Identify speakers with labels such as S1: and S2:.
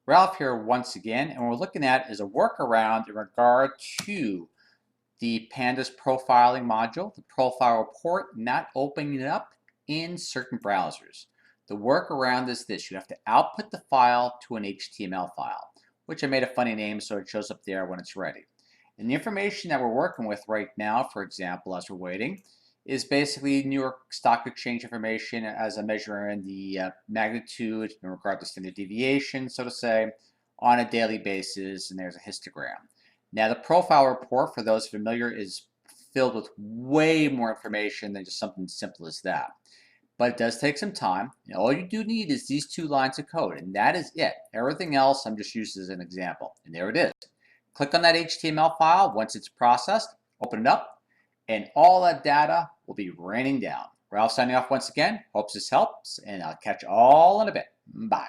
S1: Ralph here once again, and what we're looking at is a workaround in regard to the Pandas profiling module, the profile report not opening it up in certain browsers. The workaround is this: you have to output the file to an HTML file, which I made a funny name so it shows up there when it's ready. And the information that we're working with right now, for example, as we're waiting, is basically New York Stock Exchange information as a measure in the magnitude in regard to standard deviation, so to say, on a daily basis, and there's a histogram. Now, the profile report, for those familiar, is filled with way more information than just something simple as that. But it does take some time. And all you do need is these 2 lines of code, and that is it. Everything else I'm just using as an example. And there it is. Click on that HTML file. Once it's processed, open it up, and all that data will be raining down. Ralph signing off once again. Hopes this helps, and I'll catch you all in a bit. Bye.